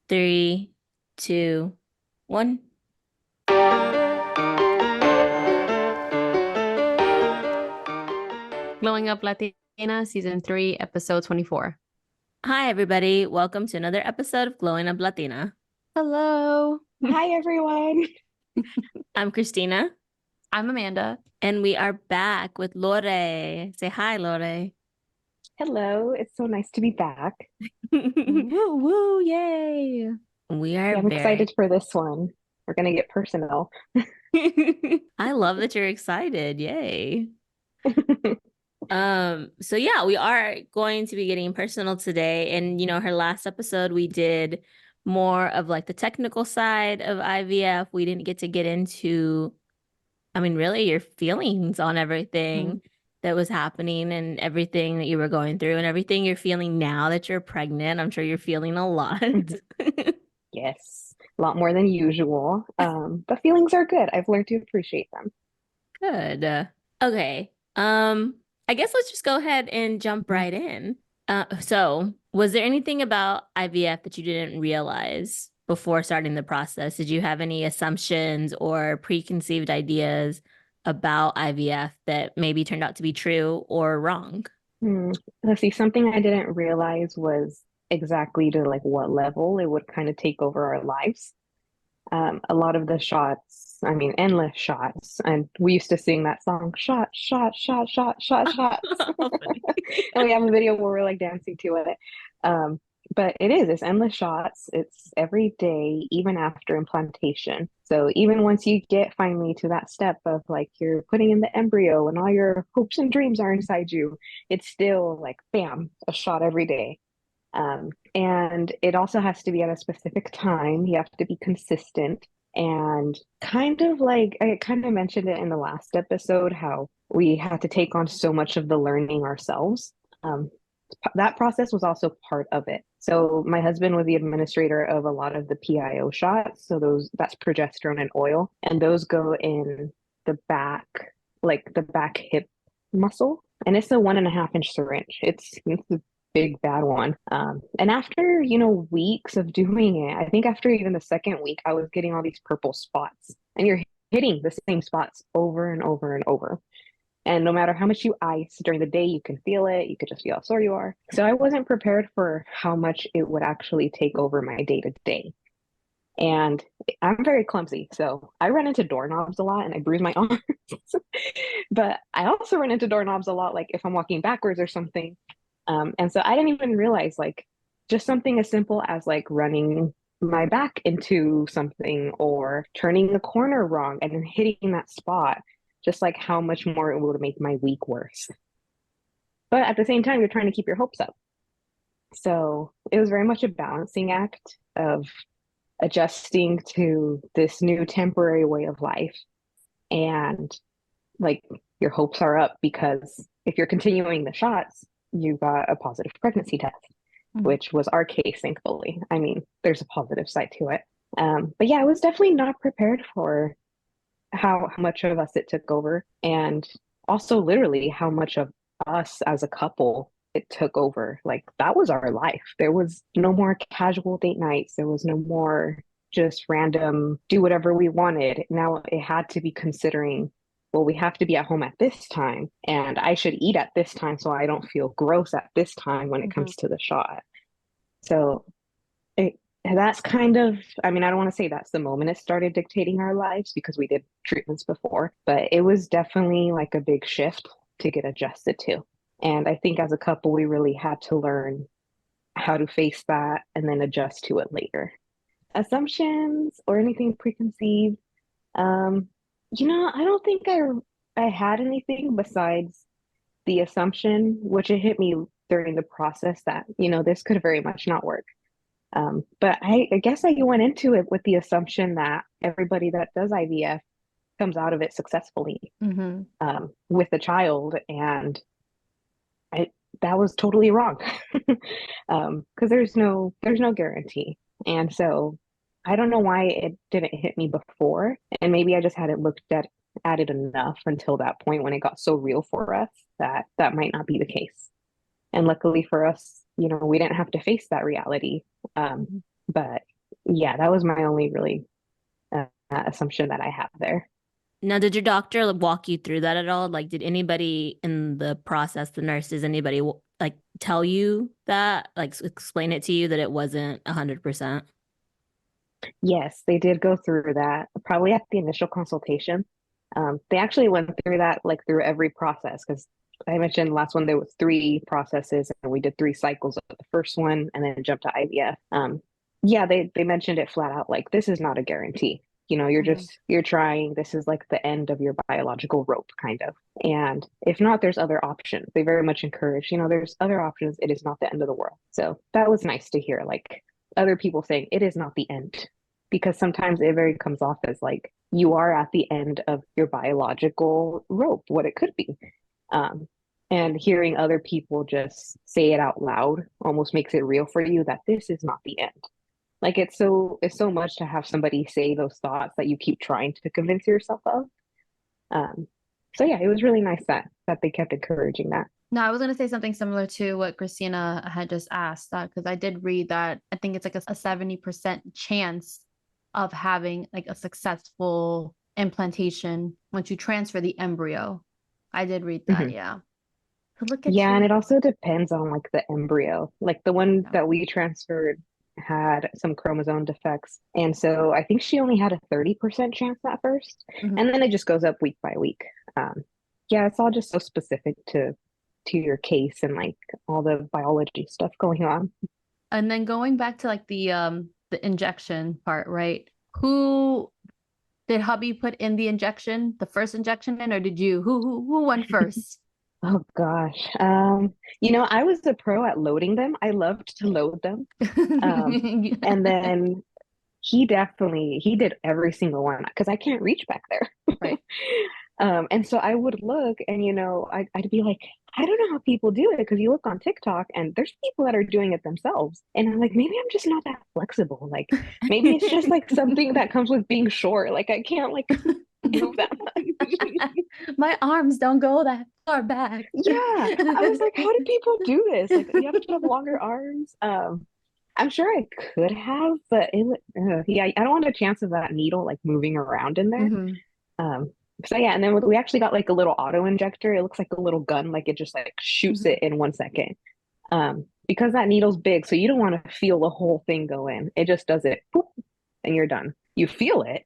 Three, two, one. Glowing Up Latina, Season 3, Episode 24. Hi, everybody. Welcome to another episode of Glowing Up Latina. Hello. Hi, everyone. I'm Christina, I'm Amanda. and we are back with Lore. Say hi, Lore. Hello. It's so nice to be back. Woo woo, yay. We are Yeah, I'm very. excited for this one. We're going to get personal. I love that you're excited. Yay. So yeah, we are going to be getting personal today. And her last episode we did more of like the technical side of IVF. We didn't get into, I mean, really your feelings on everything Mhm. that was happening and everything that you were going through and everything you're feeling now that you're pregnant. I'm sure you're feeling a lot. Mhm. Yes, a lot more than usual. But feelings are good. I've learned to appreciate them. Good. Okay. I guess let's just go ahead and jump Mhm. right in. So was there anything about IVF that you didn't realize before starting the process? Did you have any assumptions or preconceived ideas about IVF that maybe turned out to be true or wrong? Hmm. Let's see, something I didn't realize was exactly to like what level it would kind of take over our lives. A lot of the shots, I mean, endless shots. And we used to sing that song, shot, shot, shot, shot, shot, shots. And we have a video where we're like dancing to it. Um, but it's endless shots. It's every day, even after implantation. So even once you get finally to that step of like you're putting in the embryo and all your hopes and dreams are inside you, it's still like, bam, a shot every day. And it also has to be at a specific time. You have to be consistent. And kind of like I kind of mentioned it in the last episode, how we had to take on so much of the learning ourselves. Um, that process was also part of it. So my husband was the administrator of a lot of the PIO shots. So that's progesterone and oil, and those go in the back, like the back hip muscle. And it's a 1.5 inch syringe. It's a big bad one. And after, weeks of doing it, I think after even the second week, I was getting all these purple spots. And you're hitting the same spots over and over and over. And no matter how much you ice during the day, you can feel it. You could just feel how sore you are. So I wasn't prepared for how much it would actually take over my day to day. And I'm very clumsy. So I run into doorknobs a lot and I bruise my arms. But I also run into doorknobs a lot, like if I'm walking backwards or something. And so I didn't even realize, like, just something as simple as like running my back into something or turning the corner wrong and then hitting that spot, just like how much more it would make my week worse. But at the same time, you're trying to keep your hopes up. So it was very much a balancing act of adjusting to this new temporary way of life. And like your hopes are up because if you're continuing the shots, you got a positive pregnancy test, Mhm. which was our case, thankfully. I mean, there's a positive side to it. But yeah, I was definitely not prepared for how much of us it took over, and also literally how much of us as a couple it took over. Like that was our life. There was no more casual date nights. There was no more just random do whatever we wanted. Now it had to be considering, well, we have to be at home at this time, and I should eat at this time so I don't feel gross at this time when it Mhm. comes to the shot. So it, that's kind of, I mean, I don't want to say that's the moment it started dictating our lives because we did treatments before, but it was definitely like a big shift to get adjusted to. And I think as a couple, we really had to learn how to face that and then adjust to it later. Assumptions or anything preconceived. Um, I don't think I had anything besides the assumption, which it hit me during the process that, this could very much not work. But I guess I went into it with the assumption that everybody that does IVF comes out of it successfully Mhm. with a child, and I that was totally wrong because there's no guarantee, and so I don't know why it didn't hit me before, and maybe I just hadn't looked at it enough until that point when it got so real for us that that might not be the case. And luckily for us, we didn't have to face that reality. Um, Mhm. but yeah, that was my only really assumption that I have there. Now, did your doctor like, walk you through that at all? Like, did anybody in the process, the nurses, anybody like tell you that, like explain it to you that it wasn't 100%? Yes, they did go through that probably at the initial consultation. They actually went through that like through every process because I mentioned last one there was three processes and we did three cycles of the first one and then jumped to IVF. Yeah, they mentioned it flat out like this is not a guarantee. You know, Mhm. you're trying. This is like the end of your biological rope, kind of. And if not, there's other options. They very much encourage, there's other options. It is not the end of the world. So that was nice to hear, like other people saying it is not the end because sometimes it very comes off as like you are at the end of your biological rope, what it could be. Um, and hearing other people just say it out loud almost makes it real for you that this is not the end. Like it's so much to have somebody say those thoughts that you keep trying to convince yourself of. Um, so yeah, it was really nice that they kept encouraging that. No, I was going to say something similar to what Christina had just asked, because I did read that I think it's like a 70% chance of having like a successful implantation once you transfer the embryo. I did read that, Mhm. yeah. But look at Yeah, and you. it also depends on like the embryo. Like the one Yeah. that we transferred had some chromosome defects. And so I think she only had a 30% chance at first. Mhm. And then it just goes up week by week. Um, yeah, it's all just so specific to your case and like all the biology stuff going on. And then going back to like the injection part, right? Who did hubby put in the injection, the first injection in, or did you? Who went first? Oh gosh. I was a pro at loading them. I loved to load them. Um, and then he did every single one because I can't reach back there. Right. And so I would look and I'd be like, I don't know how people do it because you look on TikTok and there's people that are doing it themselves. And I'm like, maybe I'm just not that flexible. Like maybe it's just like something that comes with being short. Like I can't like move that much. My arms don't go that far back. Yeah. I was like, how do people do this? Like you have to have longer arms. I'm sure I could have, but yeah, I don't want a chance of that needle like moving around in there. Hmm. Um, so yeah, and then we actually got like a little auto injector. It looks like a little gun, like it just like shoots Hmm. it in 1 second. Because that needle's big, so you don't want to feel the whole thing go in. It just does it, boop, and you're done. You feel it,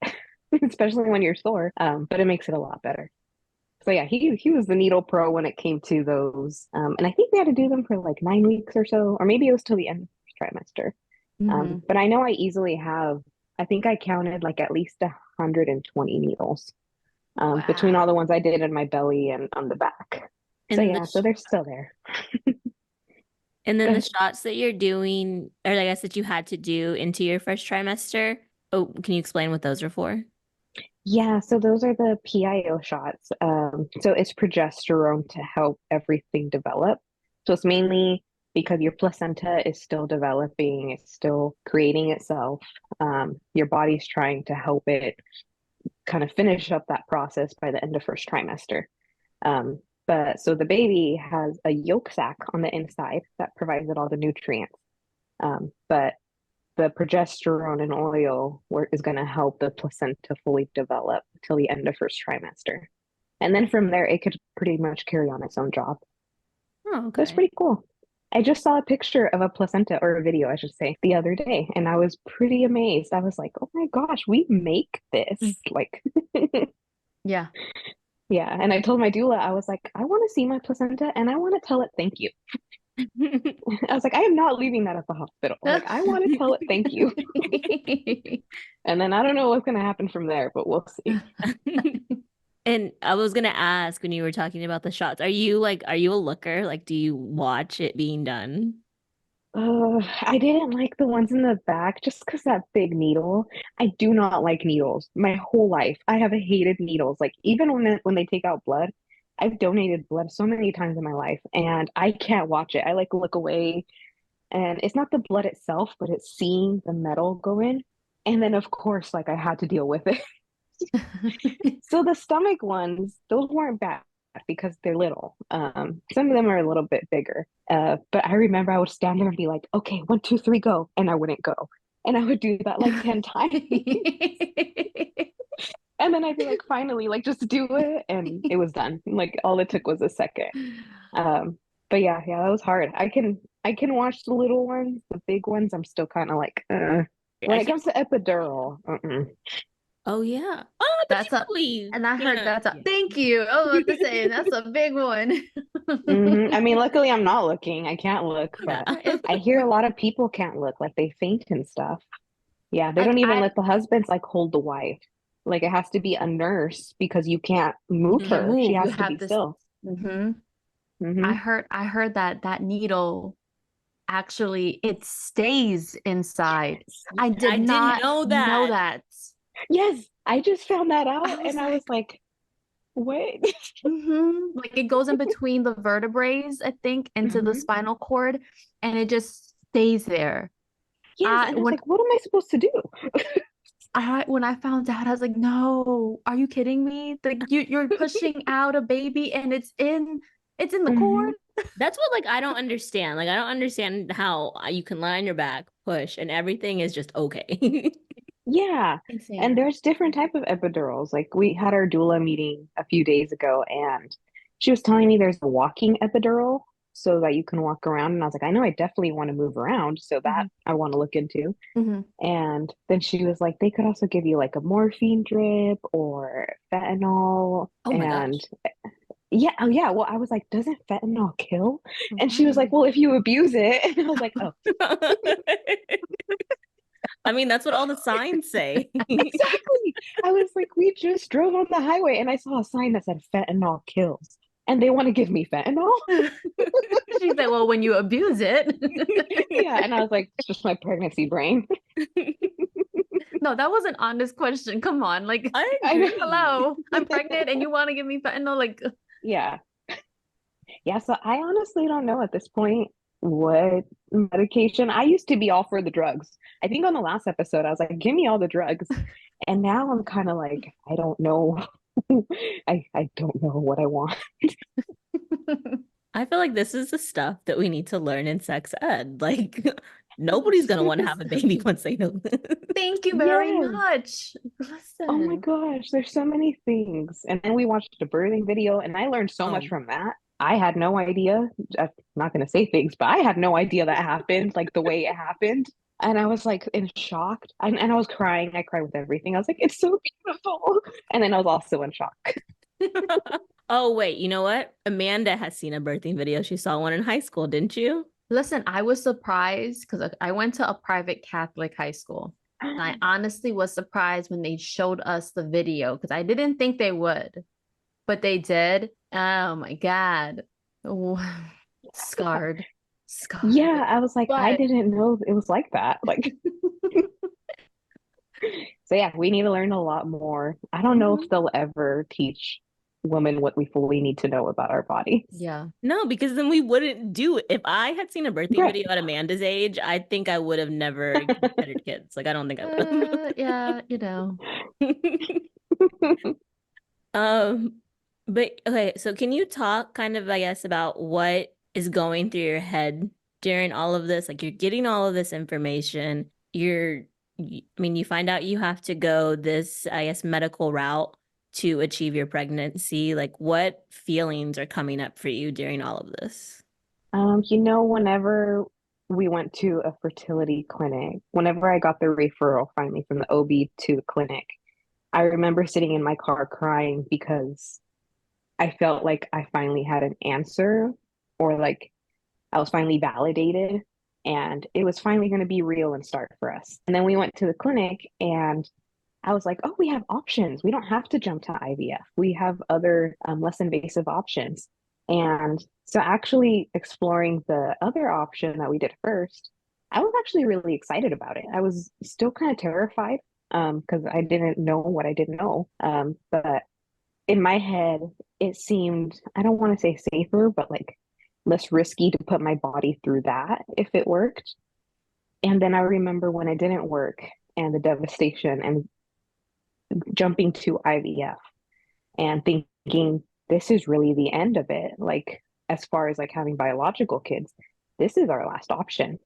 especially when you're sore, but it makes it a lot better. So yeah, he was the needle pro when it came to those. And I think we had to do them for like 9 weeks or so, or maybe it was till the end of the trimester. Hmm. But I know I easily have, I think I counted like at least 120 needles between all the Wow. ones I did in my belly and on the back. So And the yeah, so they're still there. and then the Good. shots that you're doing, or I guess that you had to do into your first trimester. Oh, can you explain what those are for? Yeah, so those are the PIO shots. So it's progesterone to help everything develop. So it's mainly because your placenta is still developing, it's still creating itself. Your body's trying to help it kind of finish up that process by the end of first trimester. But so the baby has a yolk sac on the inside that provides it all the nutrients. But the progesterone and oil is going to help the placenta fully develop till the end of first trimester. And then from there, it could pretty much carry on its own job. Oh, So it's okay. pretty cool. I just saw a picture of a placenta or a video, I should say, the other day, and I was pretty amazed. I was like, oh my gosh, we make this. Like, Yeah. yeah. And I told my doula, I was like, I want to see my placenta and I want to tell it thank you. I was like, I am not leaving that at the hospital. Like, I want to tell it thank you. And then I don't know what's going to happen from there, but we'll see. And I was gonna ask when you were talking about the shots, are you a looker? Like, do you watch it being done? I didn't like the ones in the back just because that big needle. I do not like needles. My whole life, I have hated needles. Like even when they take out blood, I've donated blood so many times in my life, and I can't watch it. I like look away, and it's not the blood itself, but it's seeing the metal go in. And then of course, like I had to deal with it. So the stomach ones, those weren't bad because they're little. Some of them are a little bit bigger. But I remember I would stand there and be like, okay, 1, 2, 3, go. And I wouldn't go. And I would do that like 10 times. And then I'd be like, finally, like just do it. And it was done. Like all it took was a second. Um, but yeah, that was hard. I can watch the little ones, the big ones, I'm still kind of like, when I it can't. comes to epidural, Oh yeah. Oh, but you That's a, probably and I heard can't. that's a, Yeah. thank you. I was about to say, that's a big one. I mean, luckily I'm not looking. I can't look, Yeah. but I hear a lot of people can't look, like they faint and stuff. Yeah, they Like don't even I let the husbands like hold the wife. Like it has to be a nurse because you can't move can't her. She move. You has to have be this. still. Hmm. Hmm. I heard that that needle actually it stays inside. I did I didn't not know know that. that. Yes, I just found that I out was and I was like, like, what? like it goes in between the vertebrae, I think, into the Hmm. spinal cord, and it just stays there. Yes, I and I was when like, what am I supposed to do? I when I found out, I was like, no, are you kidding me? Like you're pushing out a baby and it's in the cord. Hmm. That's what like I don't understand. Like I don't understand how you can lie on your back, push, and everything is just okay. Yeah. And Insane. there's different type of epidurals. Like we had our doula meeting a few days ago and she was telling me there's a walking epidural so that you can walk around. And I was like, I know I definitely want to move around, so that Hmm. I want to look into. Hmm. And then she was like, they could also give you like a morphine drip or fentanyl. Oh my And gosh. yeah, oh yeah. Well, I was like, doesn't fentanyl kill? And she was like, Right. well, if you abuse it. And I was like, oh, I mean, that's what all the signs say. exactly. I was like, we just drove on the highway and I saw a sign that said fentanyl kills. And they want to give me fentanyl? She's like, well, when you abuse it. Yeah. And I was like, it's just my pregnancy brain. No, that was an honest question. Come on. Like, I I know. hello, I'm pregnant and you want to give me fentanyl? Like, Yeah. Yeah. So I honestly don't know at this point what medication. I used to be all for the drugs. I think on the last episode, I was like, give me all the drugs. And now I'm kind of like, I don't know. I don't know what I want. I feel like this is the stuff that we need to learn in sex ed. Like nobody's gonna want to have a baby once they know this. thank you very Yes. much. Oh my Listen. gosh, there's so many things. And then we watched a birthing video, and I learned so much Oh, from that. I had no idea. I'm not going to say things, but I had no idea that happened, like the way it happened. And I was like in shock. And I was crying. I cried with everything. I was like, it's so beautiful. And then I was also in shock. oh wait, you know what? Amanda has seen a birthing video. She saw one in high school, didn't you? Listen, I was surprised because I went to a private Catholic high school. And I honestly was surprised when they showed us the video because I didn't think they would, but they did. Oh my God. Oh, scarred, Yeah, scarred. I was like, I But didn't know it was like that. Like, so yeah, we need to learn a lot more. I don't know if Mhm. they'll ever teach women what we fully need to know about our bodies. Yeah. No, because then we wouldn't do it. If I had seen a birthing Right. video at Amanda's age, I think I would have never considered kids. Like I don't think I would Yeah, you know. have. Um, but okay, so can you talk kind of, I guess, about what is going through your head during all of this? Like you're getting all of this information, I mean, you find out you have to go this, I guess, medical route to achieve your pregnancy. Like what feelings are coming up for you during all of this? Whenever we went to a fertility clinic, whenever I got the referral finally from the OB to the clinic, I remember sitting in my car crying because I felt like I finally had an answer or like I was finally validated and it was finally going to be real and start for us. And then we went to the clinic and I was like, oh, we have options. We don't have to jump to IVF. We have other less invasive options. And so, actually exploring the other option that we did first, I was actually really excited about it. I was still kind of terrified because I didn't know what I didn't know. But in my head, it seemed, I don't want to say safer, but like less risky to put my body through that if it worked. And then I remember when it didn't work and the devastation and jumping to IVF and thinking this is really the end of it. Like as far as like having biological kids, this is our last option.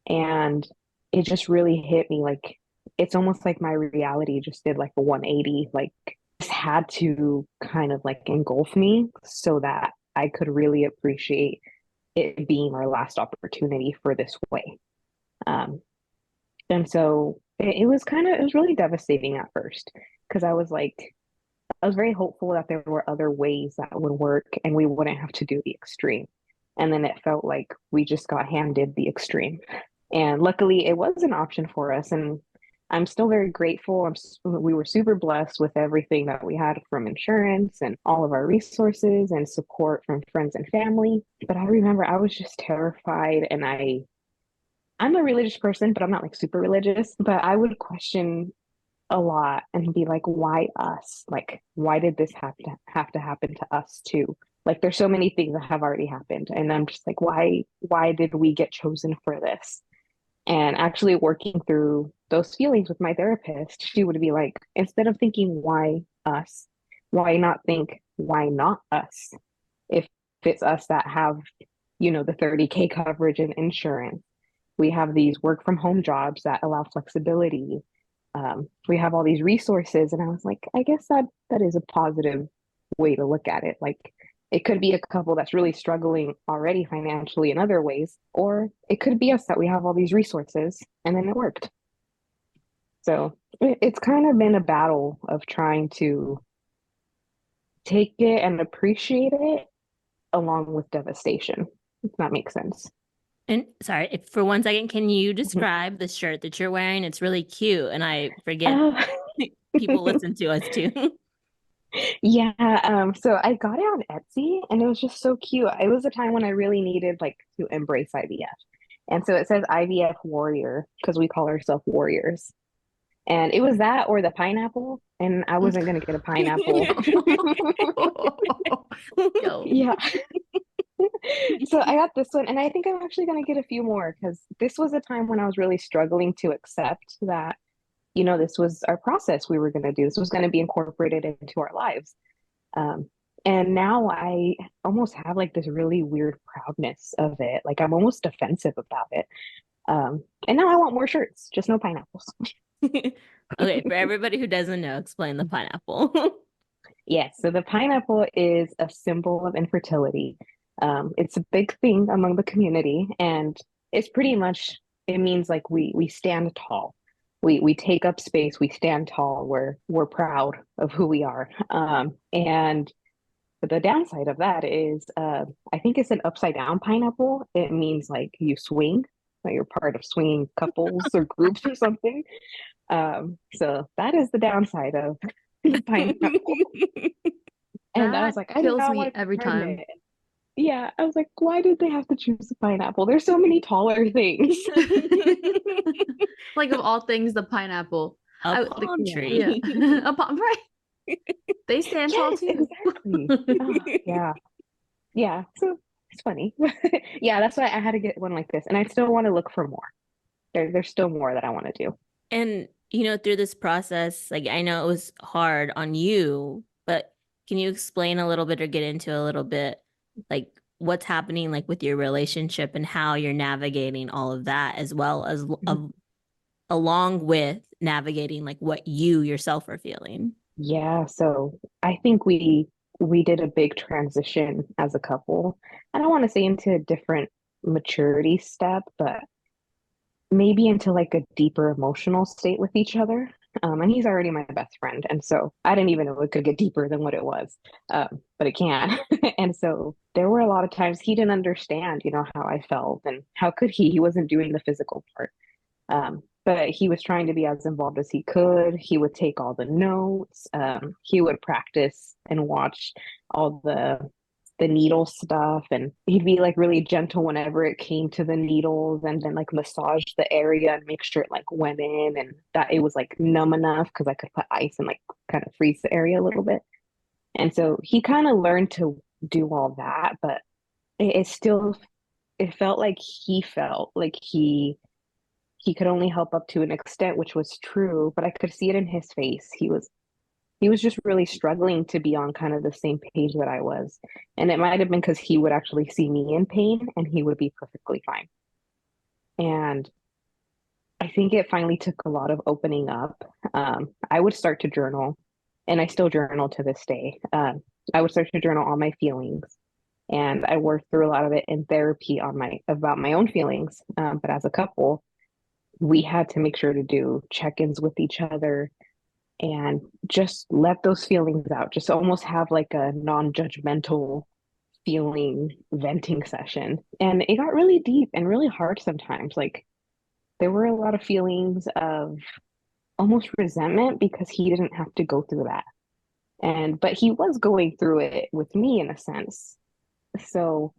And it just really hit me. Like, it's almost like my reality just did like a 180. Like, just had to kind of like engulf me so that I could really appreciate it being our last opportunity for this way. Um, and so it was it was really devastating at first because I was like, I was very hopeful that there were other ways that would work and we wouldn't have to do the extreme. And then it felt like we just got handed the extreme. And luckily, it was an option for us. And I'm still very grateful. We were super blessed with everything that we had from insurance and all of our resources and support from friends and family. But I remember I was just terrified, and I'm a religious person, but I'm not like super religious. But I would question a lot and be like, why us? Like, why did this have to happen to us too? Like, there's so many things that have already happened, and I'm just like, why did we get chosen for this? And actually working through those feelings with my therapist, she would be like, instead of thinking why us, why not think why not us? If it's us that have, the 30K coverage and insurance, we have these work from home jobs that allow flexibility. We have all these resources. And I was like, I guess that is a positive way to look at it. Like, it could be a couple that's really struggling already financially in other ways, or it could be us that we have all these resources and then it worked. So it's kind of been a battle of trying to take it and appreciate it along with devastation, if that makes sense. And sorry, if for 1 second, can you Mhm. describe the shirt that you're wearing? It's really cute, and I forget Uh, people listen to us too. yeah, so I got it on Etsy and it was just so cute. It was a time when I really needed like to embrace IVF. And so it says IVF warrior because we call ourselves warriors. And it was that or the pineapple, and I wasn't gonna get a pineapple. Yo. Yeah. So I got this one, and I think I'm actually gonna get a few more because this was a time when I was really struggling to accept that, this was our process we were gonna do. This was gonna be incorporated into our lives. Um, and now I almost have like this really weird proudness of it. Like I'm almost defensive about it. And now I want more shirts, just no pineapples. Okay, for everybody who doesn't know, explain the pineapple. Yes, so the pineapple is a symbol of infertility. It's a big thing among the community, and it's pretty much it means like we stand tall. We take up space, we stand tall, we're proud of who we are. And the downside of that is I think it's an upside down pineapple. It means like you swing, like you're part of swinging couples or groups or something. So that is the downside of the pineapple. And I was That like, I do kills not me want to be every time. pregnant. Yeah, I was like, why did they have to choose a pineapple? There's so many taller things. Like of all things, the pineapple. A Like, palm Yeah. yeah, tree. right. They stand tall Yes, too. exactly. Oh, yeah. Yeah. So it's funny. Yeah, that's why I had to get one like this. And I still want to look for more. There's still more that I want to do. And through this process, like I know it was hard on you, but can you explain a little bit or get into a little bit like what's happening like with your relationship and how you're navigating all of that as well as along with navigating like what you yourself are feeling? Yeah, so I think we did a big transition as a couple. I don't want to say into a different maturity step, but maybe into like a deeper emotional state with each other. And he's already my best friend. And so I didn't even know it could get deeper than what it was. But it can. And so there were a lot of times he didn't understand, how I felt and how could he? He wasn't doing the physical part. But he was trying to be as involved as he could. He would take all the notes. He would practice and watch all the needle stuff, and he'd be like really gentle whenever it came to the needles, and then like massage the area and make sure it like went in and that it was like numb enough because I could put ice and like kind of freeze the area a little bit. And so he kind of learned to do all that, but it still it felt like he could only help up to an extent, which was true, but I could see it in his face. He was just really struggling to be on kind of the same page that I was. And it might have been because he would actually see me in pain and he would be perfectly fine. And I think it finally took a lot of opening up. I would start to journal, and I still journal to this day. I would start to journal all my feelings, and I worked through a lot of it in therapy on my about my own feelings. But as a couple, we had to make sure to do check-ins with each other and just let those feelings out. Just almost have like a non-judgmental feeling venting session. And it got really deep and really hard sometimes. Like there were a lot of feelings of almost resentment because he didn't have to go through that. And but he was going through it with me in a sense. So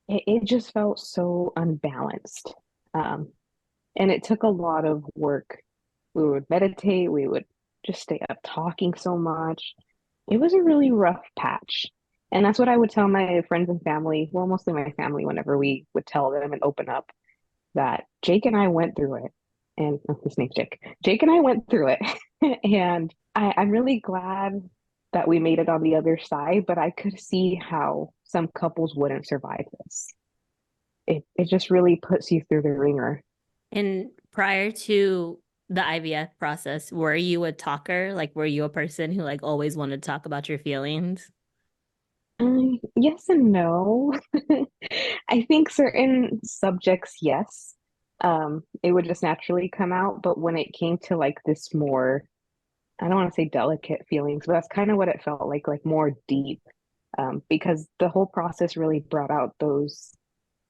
it just felt so unbalanced. Um, and it took a lot of work. We would meditate, we would just stay up talking so much. It was a really rough patch. And that's what I would tell my friends and family, well, mostly my family, whenever we would tell them and open up that Jake and I went through it. And oh, his name's Jake. Jake and I went through it. And I'm really glad that we made it on the other side, but I could see how some couples wouldn't survive this. It just really puts you through the ringer. And prior to the IVF process, were you a talker? Like, were you a person who like always wanted to talk about your feelings? Yes and no. I think certain subjects, yes, it would just naturally come out. But when it came to like this more, I don't want to say delicate feelings, but that's kind of what it felt like more deep, because the whole process really brought out those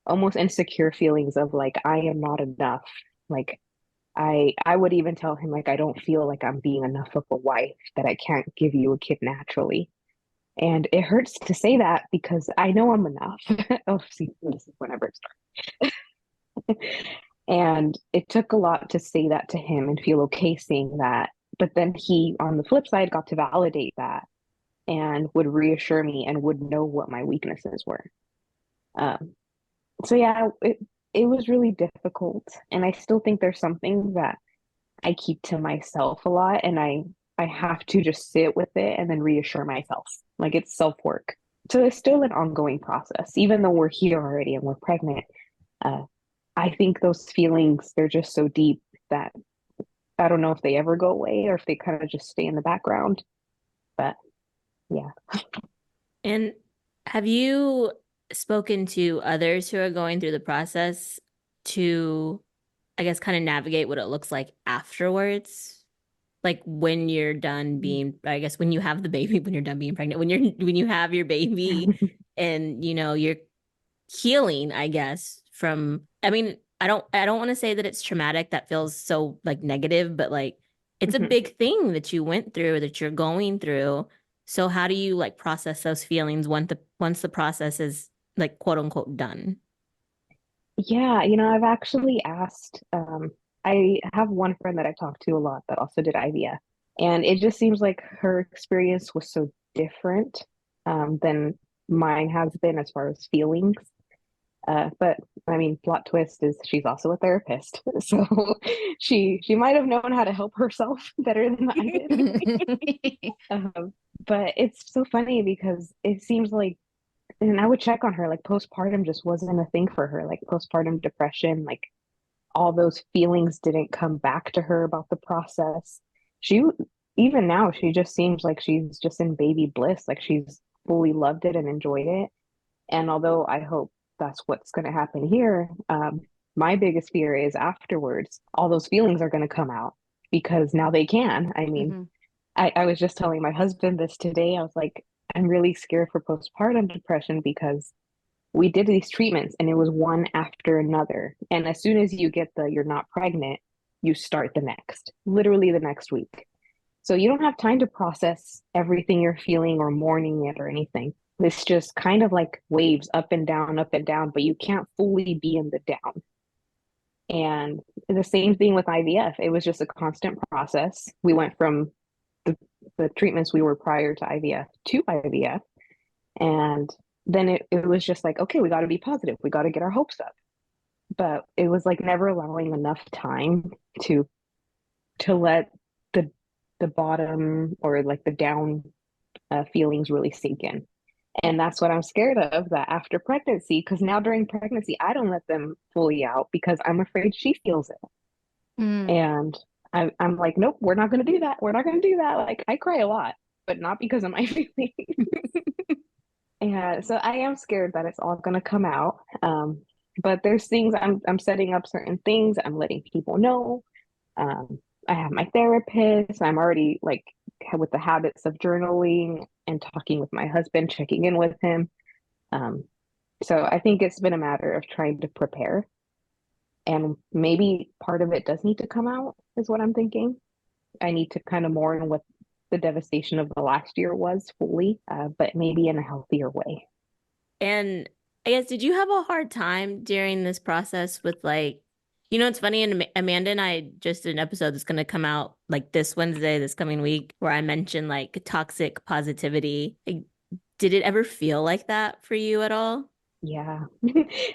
almost insecure feelings of like, I am not enough. Like I would even tell him like I don't feel like I'm being enough of a wife, that I can't give you a kid naturally. And it hurts to say that because I know I'm enough. Oh, see, this is whenever it starts. And it took a lot to say that to him and feel okay saying that. But then he, on the flip side, got to validate that and would reassure me and would know what my weaknesses were. Um, so yeah, it was really difficult. And I still think there's something that I keep to myself a lot, and I have to just sit with it and then reassure myself. Like it's self-work. So it's still an ongoing process, even though we're here already and we're pregnant. Uh, I think those feelings, they're just so deep that I don't know if they ever go away or if they kind of just stay in the background. But yeah. And have you spoken to others who are going through the process to, I guess, kind of navigate what it looks like afterwards? Like when you're done being, I guess, when you have the baby, when you're done being pregnant, when you have your baby and you're healing, I guess, from, I mean, I don't want to say that it's traumatic. That feels so like negative, but like it's a Mhm. big thing that you went through, that you're going through. So how do you like process those feelings once the process is like quote unquote done? Yeah, I've actually asked, I have one friend that I talked to a lot that also did IVF, and it just seems like her experience was so different, than mine has been as far as feelings. But I mean, plot twist is she's also a therapist, so she might have known how to help herself better than I did. But it's so funny because it seems like, and I would check on her, like postpartum just wasn't a thing for her, like postpartum depression, like all those feelings didn't come back to her about the process. She, even now, she just seems like she's just in baby bliss, like she's fully loved it and enjoyed it. And although I hope that's what's going to happen here, my biggest fear is afterwards, all those feelings are going to come out because now they can. I mean, Mhm. I was just telling my husband this today. I was like, I'm really scared for postpartum depression because we did these treatments and it was one after another. And as soon as you get the you're not pregnant, you start the next, literally the next week. So you don't have time to process everything you're feeling or mourning it or anything. It's just kind of like waves up and down, but you can't fully be in the down. And the same thing with IVF. It was just a constant process. We went from the, the treatments we were prior to IVF to IVF. And then it was just like, okay, we got to be positive. We got to get our hopes up. But it was like never allowing enough time to let the bottom or like the down feelings really sink in. And that's what I'm scared of, that after pregnancy, because now during pregnancy, I don't let them fully out because I'm afraid she feels it. Mm. And I'm like, nope, we're not going to do that. We're not going to do that. Like, I cry a lot, but not because of my feelings. And so I am scared that it's all going to come out. But there's things I'm setting up certain things. I'm letting people know. Um, I have my therapist. I'm already like with the habits of journaling and talking with my husband, checking in with him. Um, so I think it's been a matter of trying to prepare. And maybe part of it does need to come out, is what I'm thinking. I need to kind of mourn what the devastation of the last year was fully, but maybe in a healthier way. And I guess, did you have a hard time during this process with like, it's funny, and Amanda and I just did an episode that's going to come out like this Wednesday, this coming week, where I mentioned like toxic positivity. Like, did it ever feel like that for you at all? Yeah.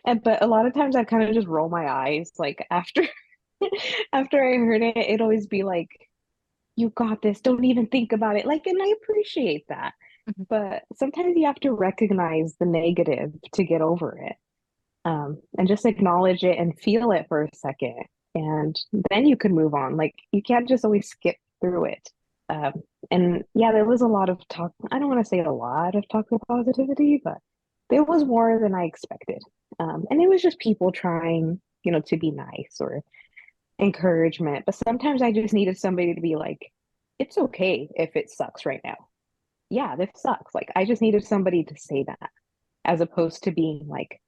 But a lot of times I kind of just roll my eyes like after after I heard it, it'd always be like, you got this, don't even think about it. Like, and I appreciate that. Mhm. But sometimes you have to recognize the negative to get over it. And just acknowledge it and feel it for a second. And then you can move on. Like, you can't just always skip through it. Um, and yeah, there was a lot of talk. I don't want to say a lot of toxic positivity, but there was more than I expected. And it was just people trying, to be nice or encouragement. But sometimes I just needed somebody to be like, it's okay if it sucks right now. Yeah, this sucks. Like, I just needed somebody to say that as opposed to being like,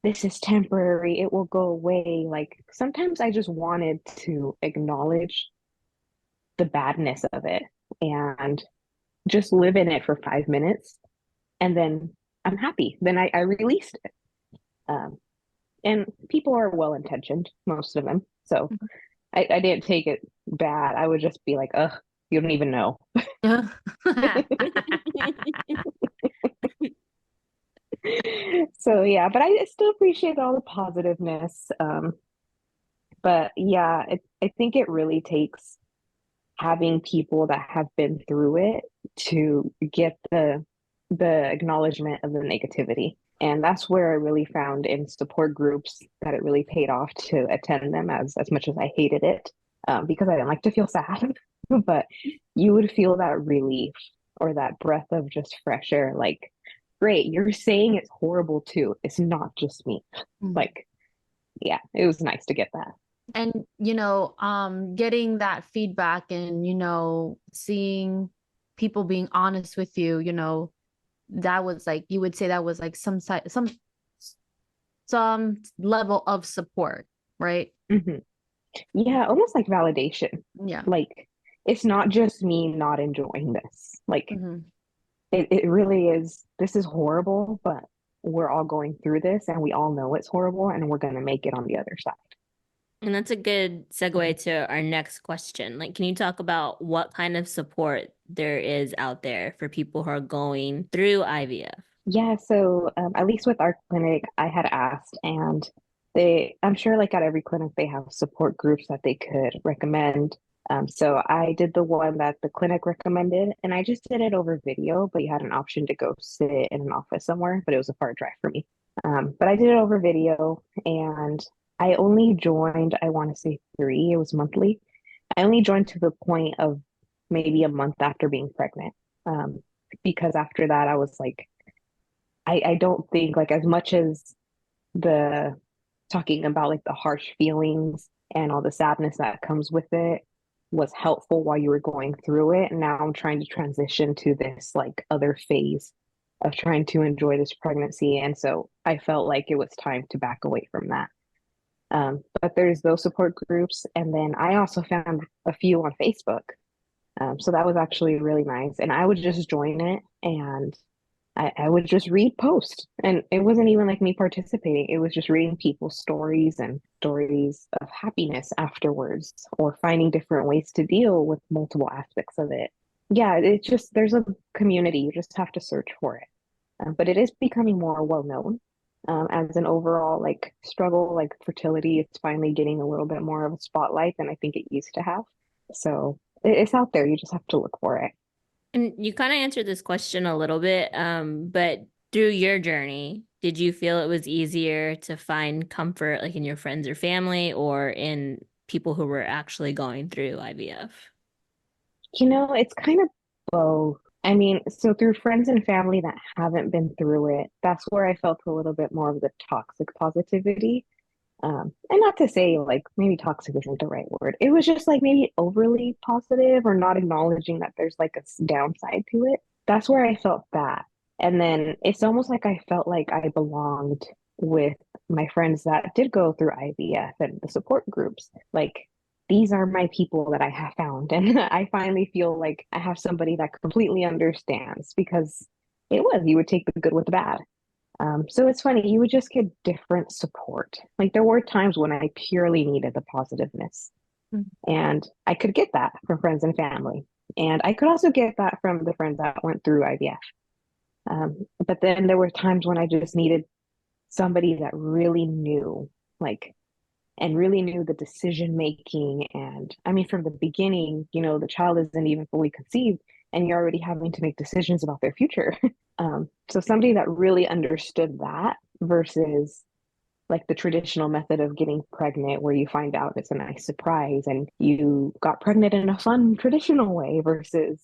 this is temporary, it will go away. Like, sometimes I just wanted to acknowledge the badness of it and just live in it for 5 minutes. And then I'm happy. Then I released it. Um, and people are well intentioned, most of them. So I didn't take it bad. I would just be like, ugh, you don't even know. So yeah, but I still appreciate all the positiveness. But yeah, I think it really takes having people that have been through it to get the acknowledgement of the negativity. And that's where I really found in support groups that it really paid off to attend them as much as I hated it, because I didn't like to feel sad. But you would feel that relief or that breath of just fresh air. Like, great, you're saying it's horrible too. It's not just me. Mm. Like, yeah, it was nice to get that. And getting that feedback and seeing people being honest with you, that was like, you would say that was like some level of support, right? Hmm. Yeah, almost like validation. Yeah. Like, it's not just me not enjoying this. Like, Hmm. it really is, this is horrible, but we're all going through this and we all know it's horrible and we're going to make it on the other side. And that's a good segue to our next question. Like, can you talk about what kind of support there is out there for people who are going through IVF? Yeah, so at least with our clinic, I had asked, and I'm sure like at every clinic, they have support groups that they could recommend. So I did the one that the clinic recommended, and I just did it over video, but you had an option to go sit in an office somewhere, but it was a far drive for me. But I did it over video, and I only joined, I want to say three, it was monthly. I only joined to the point of maybe a month after being pregnant. Because after that, I was like, I don't think like as much as the talking about like the harsh feelings and all the sadness that comes with it was helpful while you were going through it. And now I'm trying to transition to this like other phase of trying to enjoy this pregnancy. And so I felt like it was time to back away from that. But there's those support groups. And then I also found a few on Facebook. So that was actually really nice. And I would just join it and I would just read posts. And it wasn't even like me participating. It was just reading people's stories and stories of happiness afterwards or finding different ways to deal with multiple aspects of it. Yeah, it's just there's a community. You just have to search for it. But it is becoming more well known as an overall like struggle, like fertility. It's finally getting a little bit more of a spotlight than I think it used to have. So it's out there. You just have to look for it. And you kind of answered this question a little bit, but through your journey, did you feel it was easier to find comfort like in your friends or family or in people who were actually going through IVF? It's kind of both. I mean, so through friends and family that haven't been through it, that's where I felt a little bit more of the toxic positivity. And not to say like maybe toxic isn't the right word. It was just like maybe overly positive or not acknowledging that there's like a downside to it. That's where I felt that. And then it's almost like I felt like I belonged with my friends that did go through IVF and the support groups. Like these are my people that I have found. And I finally feel like I have somebody that completely understands because you would take the good with the bad. So it's funny, you would just get different support. Like there were times when I purely needed the positiveness, Mhm. and I could get that from friends and family. And I could also get that from the friends that went through IVF. But then there were times when I just needed somebody that really knew, like, and really knew the decision making. And I mean, from the beginning, the child isn't even fully conceived, and you're already having to make decisions about their future. So somebody that really understood that versus like the traditional method of getting pregnant, where you find out it's a nice surprise and you got pregnant in a fun traditional way versus,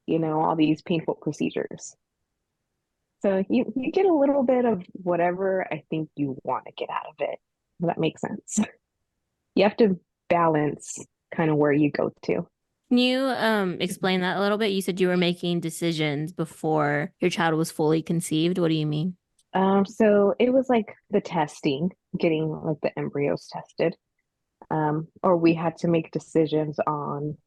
all these painful procedures. So you get a little bit of whatever I think you want to get out of it. If that makes sense. You have to balance kind of where you go to. Can you explain that a little bit? You said you were making decisions before your child was fully conceived. What do you mean? So it was like the testing, getting like the embryos tested. Or we had to make decisions on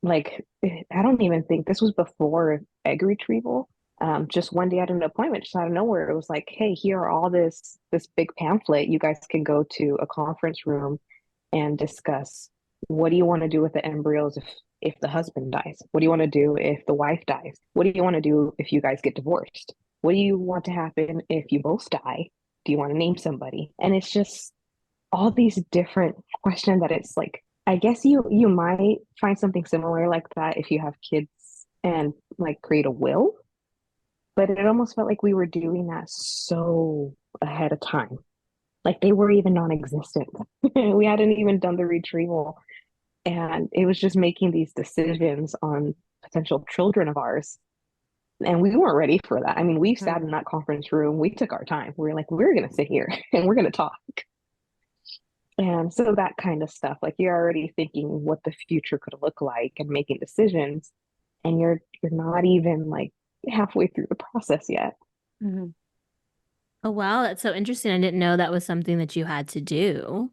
like I don't even think this was before egg retrieval. Just one day at an appointment, just out of nowhere, it was like, hey, here are all this big pamphlet. You guys can go to a conference room and discuss what do you want to do with the embryos if the husband dies? What do you want to do if the wife dies? What do you want to do if you guys get divorced? What do you want to happen if you both die? Do you want to name somebody? And it's just all these different questions that it's like I guess you might find something similar like that if you have kids and like create a will, but it almost felt like we were doing that so ahead of time. Like they were even non-existent. We hadn't even done the retrieval. And it was just making these decisions on potential children of ours. And we weren't ready for that. I mean, we sat in that conference room, we took our time. We were like, we're going to sit here and we're going to talk. And so that kind of stuff, like you're already thinking what the future could look like and making decisions, and you're not even like halfway through the process yet. Mhm. Oh, wow. That's so interesting. I didn't know that was something that you had to do.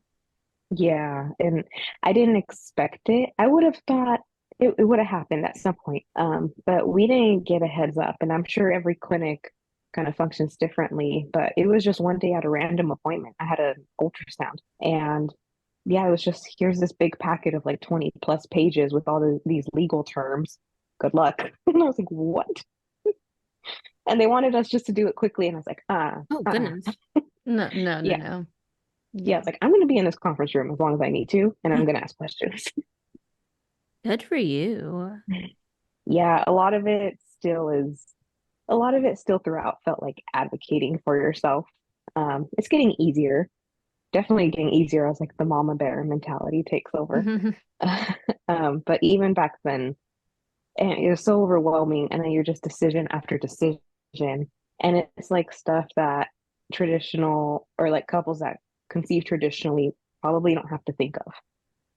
Yeah, and I didn't expect it. I would have thought it would have happened at some point. But we didn't get a heads up, and I'm sure every clinic kind of functions differently, but it was just one day at a random appointment. I had an ultrasound, and yeah, it was just here's this big packet of like 20 plus pages with all these legal terms. Good luck. And I was like, what? And they wanted us just to do it quickly, and I was like, Oh, goodness. No, no, no, yeah. no. Yeah, Yeah. it's like I'm gonna be in this conference room as long as I need to, and I'm gonna ask questions. Good for you. Yeah, a lot of it still throughout felt like advocating for yourself. It's getting easier, definitely getting easier as like the mama bear mentality takes over. But even back then, and it was so overwhelming, and then you're just decision after decision, and it's like stuff that traditional or like couples that conceive traditionally probably don't have to think of,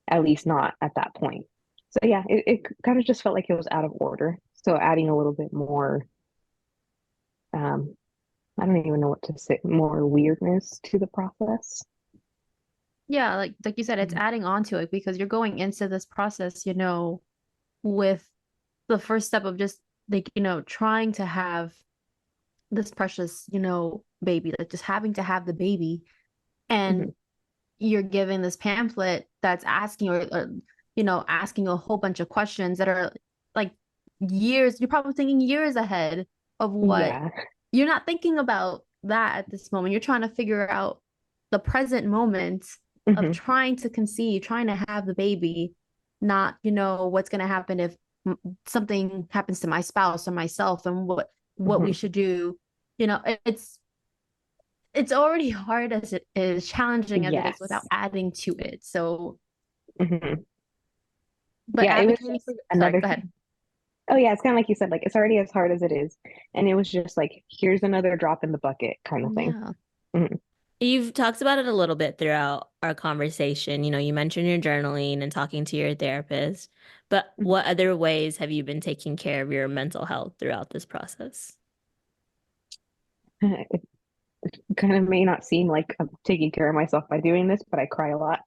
at least not at that point. So yeah, it kind of just felt like it was out of order. So adding a little bit more, um, I don't even know what to say, more weirdness to the process. Yeah, like you said, it's Mhm. adding on to it because you're going into this process, with the first step of just like, trying to have this precious, baby, like just having to have the baby. And Mhm. you're given this pamphlet that's asking asking a whole bunch of questions that are like years, you're probably thinking years ahead of what Yeah. you're not thinking about that at this moment. You're trying to figure out the present moment of Hmm. trying to conceive, trying to have the baby, not, what's going to happen if something happens to my spouse or myself and what we Hmm. should do. It's already hard as it is, challenging as it is without Yes. adding to it. So Mhm. But Yeah, it was advocating just for, sorry, another go ahead. thing. Oh yeah, it's kind of like you said, like it's already as hard as it is. And it was just like, here's another drop in the bucket kind of thing. Yeah. Mhm. You've talked about it a little bit throughout our conversation. You know, you mentioned your journaling and talking to your therapist, but what other ways have you been taking care of your mental health throughout this process? It kind of may not seem like I'm taking care of myself by doing this, but I cry a lot.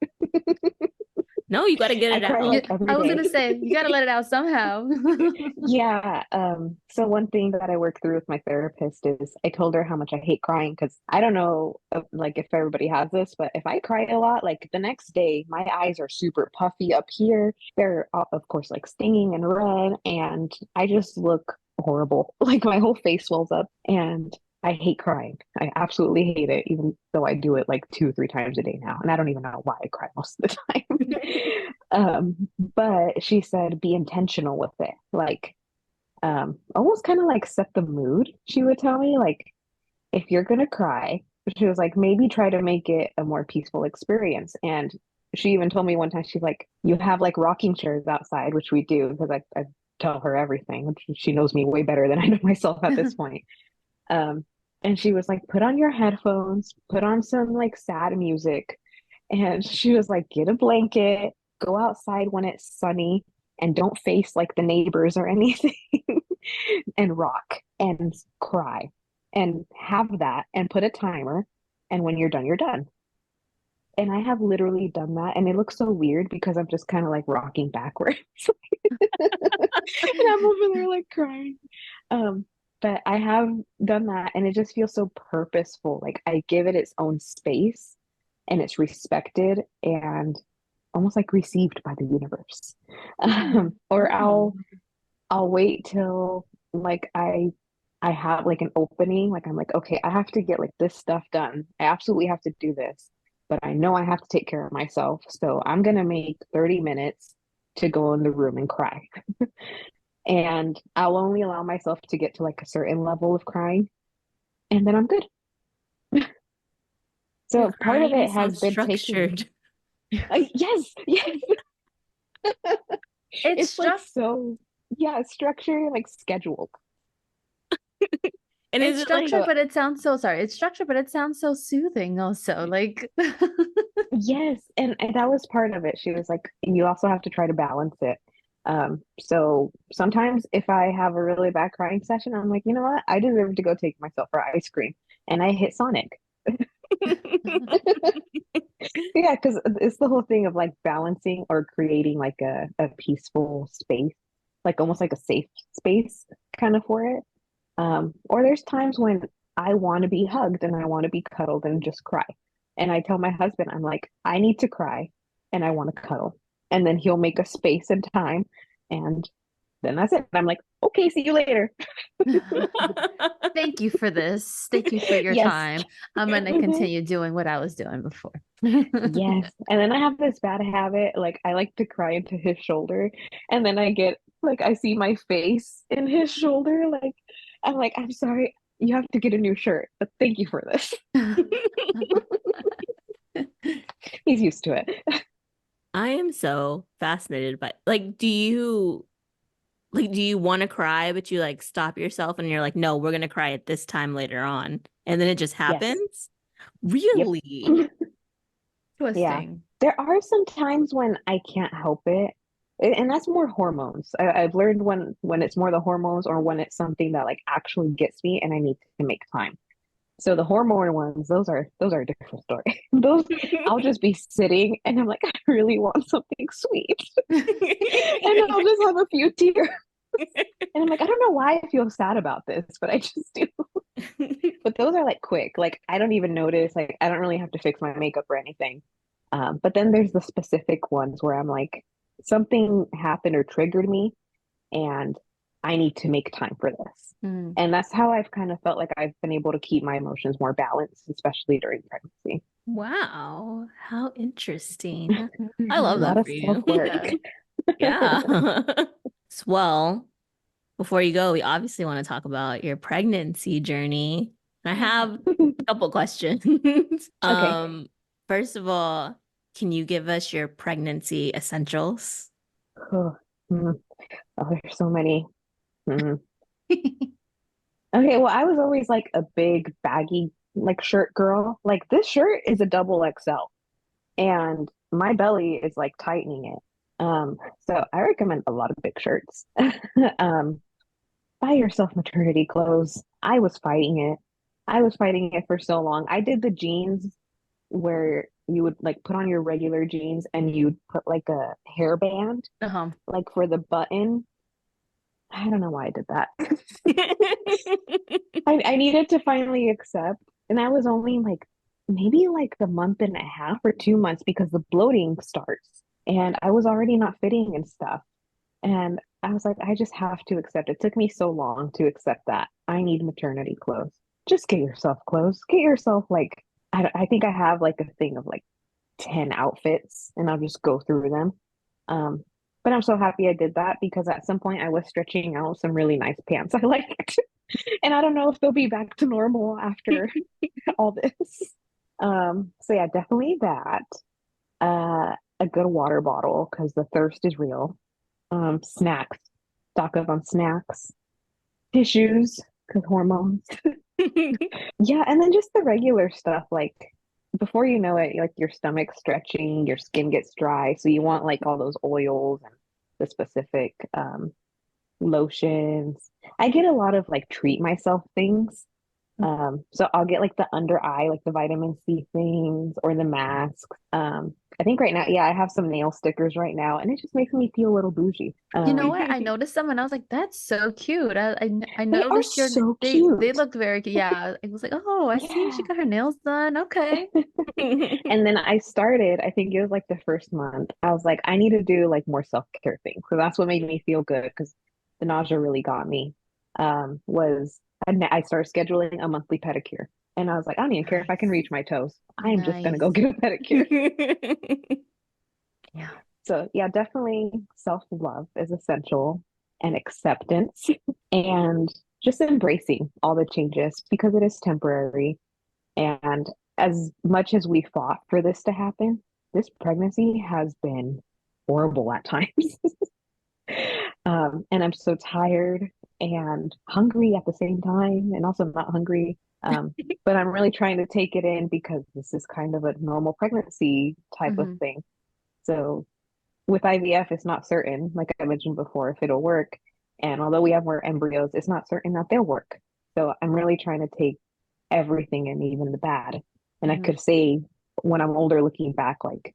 No, you got to get I it cry You, out. like every I was day. gonna say you gotta let it out somehow. Yeah. So one thing that I worked through with my therapist is I told her how much I hate crying because I don't know like if everybody has this, but if I cry a lot, like the next day, my eyes are super puffy up here. They're of course like stinging and red, and I just look horrible. Like my whole face swells up, and I hate crying. I absolutely hate it, even though I do it like 2 or 3 times a day now, and I don't even know why I cry most of the time. But she said be intentional with it. Like, almost kind of like set the mood, she would tell me. Like, if you're gonna cry, she was like, maybe try to make it a more peaceful experience. And she even told me one time, she's like, you have like rocking chairs outside, which we do because I tell her everything, which she knows me way better than I know myself at this point. Um, and she was like, put on your headphones, put on some like sad music. And she was like, get a blanket, go outside when it's sunny, and don't face like the neighbors or anything, and rock and cry and have that and put a timer. And when you're done, you're done. And I have literally done that. And it looks so weird because I'm just kind of like rocking backwards. And I'm over there like crying. Um, but I have done that and it just feels so purposeful. Like I give it its own space and it's respected and almost like received by the universe. Or Oh. I'll wait till like I have like an opening, like I'm like, okay, I have to get like this stuff done. I absolutely have to do this, but I know I have to take care of myself. So I'm gonna make 30 minutes to go in the room and cry. And I'll only allow myself to get to like a certain level of crying, and then I'm good. Your So part of crying it is so has been taking, structured. yes, yes, It's it's like struck so, yeah, structured, like scheduled. And it's is it like, structured, So but it sounds so sorry. It's structured, but it sounds so soothing also. Like yes, and that was part of it. She was like, you also have to try to balance it. So sometimes if I have a really bad crying session, I'm like, you know what? I deserve to go take myself for ice cream. And I hit Sonic. Yeah, because it's the whole thing of like balancing or creating like a peaceful space, like almost like a safe space kind of for it. Or there's times when I want to be hugged and I want to be cuddled and just cry. And I tell my husband, I'm like, I need to cry and I want to cuddle. And then he'll make a space and time. And then that's it. And I'm like, okay, see you later. thank you for this. Thank you for your Yes. time. I'm gonna Mhm. continue doing what I was doing before. Yes. And then I have this bad habit, like I like to cry into his shoulder. And then I get like I see my face in his shoulder. Like I'm like, I'm sorry, you have to get a new shirt, but thank you for this. He's used to it. I am so fascinated by like, do you want to cry, but you like stop yourself and you're like, no, we're gonna cry at this time later on. And then it just Yes. happens? Yep. Really? Yeah. Twisting. There are some times when I can't help it. And that's more hormones. I've learned when it's more the hormones or when it's something that like actually gets me and I need to make time. So the hormone ones, those are a different story. Those I'll just be sitting and I'm like, I really want something sweet. And I'll just have a few tears. And I'm like, I don't know why I feel sad about this, but I just do. But those are like quick. Like I don't even notice. Like I don't really have to fix my makeup or anything. But then there's the specific ones where I'm like, something happened or triggered me, and I need to make time for this. Mm. And that's how I've kind of felt like I've been able to keep my emotions more balanced, especially during pregnancy. Wow, how interesting. I love A lot that of for you. self-work. Yeah. Yeah. Well, before you go, we obviously want to talk about your pregnancy journey. I have a couple questions. Okay. First of all, Can you give us your pregnancy essentials? Oh, there's so many. Mm. Okay, well, I was always like a big baggy like shirt girl. Like this shirt is a double XL and my belly is like tightening it. So I recommend a lot of big shirts. Um, buy yourself maternity clothes. I was fighting it. I was fighting it for so long. I did the jeans where you would like put on your regular jeans and you'd put like a hairband Uh-huh. like for the button. I don't know why I did that. I needed to finally accept, and I was only like maybe like a month and a half or 2 months because the bloating starts, and I was already not fitting and stuff. And I was like, I just have to accept. It took me so long to accept that I need maternity clothes. Just get yourself clothes. Get yourself like I think I have like a thing of like 10 outfits, and I'll just go through them. Um, but I'm so happy I did that because at some point I was stretching out some really nice pants I liked. And I don't know if they'll be back to normal after all this. So yeah, definitely that. A good water bottle because the thirst is real. Snacks, stock up on snacks, tissues because hormones. Yeah, and then just the regular stuff like before you know it, like your stomach's stretching, your skin gets dry, so you want like all those oils and the specific lotions. I get a lot of like treat myself things. So I'll get like the under eye, like the vitamin C things or the masks. I think right now, yeah, I have some nail stickers right now, and it just makes me feel a little bougie. You know what? I noticed them and I was like, that's so cute. I They are noticed so they cute. looked very cute. Yeah. I was like, oh, I see she Yeah. got her nails done. Okay. And then I started, I think it was like the first month, I was like, I need to do like more self-care things. So that's what made me feel good because the nausea really got me. Was I started scheduling a monthly pedicure. And I was like, I don't even care if I can Nice. reach my toes. I am just gonna go Nice. get a pedicure. Yeah. So yeah, definitely self-love is essential and acceptance and just embracing all the changes because it is temporary. And as much as we fought for this to happen, this pregnancy has been horrible at times. And I'm so tired and hungry at the same time, and also not hungry. But I'm really trying to take it in because this is kind of a normal pregnancy type of Hmm. thing. So with IVF, it's not certain, like I mentioned before, if it'll work. And although we have more embryos, it's not certain that they'll work. So I'm really trying to take everything and even the bad. And I Hmm. could say when I'm older, looking back, like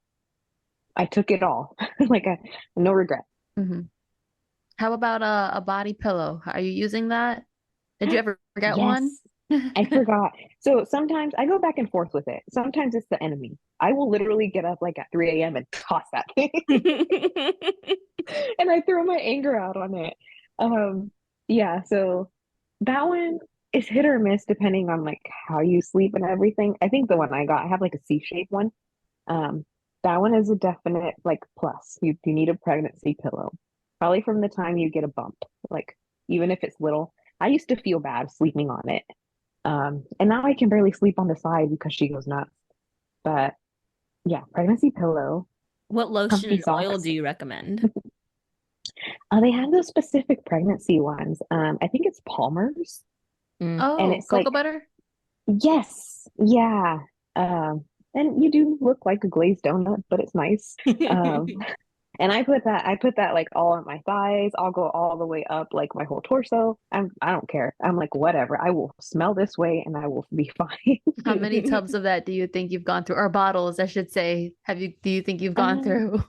I took it all, like no regret. Hmm. How about a body pillow? Are you using that? Did you ever get one? Yes, I forgot. So sometimes I go back and forth with it. Sometimes it's the enemy. I will literally get up like at 3 a.m. and toss that thing. And I throw my anger out on it. Yeah, so that one is hit or miss depending on like how you sleep and everything. I think the one I got, I have like a C-shaped one. Um, that one is a definite like plus. You need a pregnancy pillow. Probably from the time you get a bump, like even if it's little. I used to feel bad sleeping on it. And now I can barely sleep on the side because she goes nuts. But yeah, pregnancy pillow, What lotion comfy and oil socks. do you recommend? They have those specific pregnancy ones. I think it's Palmer's, Mm. and Oh, it's cocoa like, butter? yes, yeah. Um, and you do look like a glazed donut, but it's nice. Um, and I put that like all on my thighs. I'll go all the way up like my whole torso. I don't care. I'm like, whatever. I will smell this way and I will be fine. How many tubs of that do you think you've gone through? Or bottles, I should say. Do you think you've gone Um, through?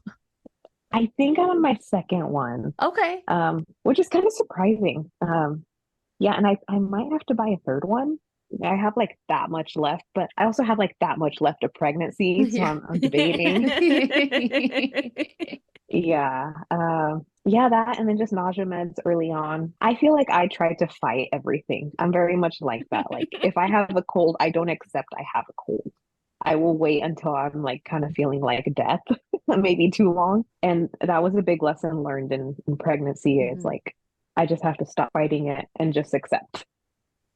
I think I'm on my second one, Okay. which is kind of surprising. Yeah, and I might have to buy a third one. I have like that much left, but I also have like that much left of pregnancy, so Yeah. I'm debating. Yeah, yeah, that and then just nausea meds early on. I feel like I try to fight everything. I'm very much like that. Like if I have a cold, I don't accept I have a cold. I will wait until I'm like kind of feeling like death, maybe too long. And that was a big lesson learned in pregnancy. It's Mhm. like I just have to stop fighting it and just accept.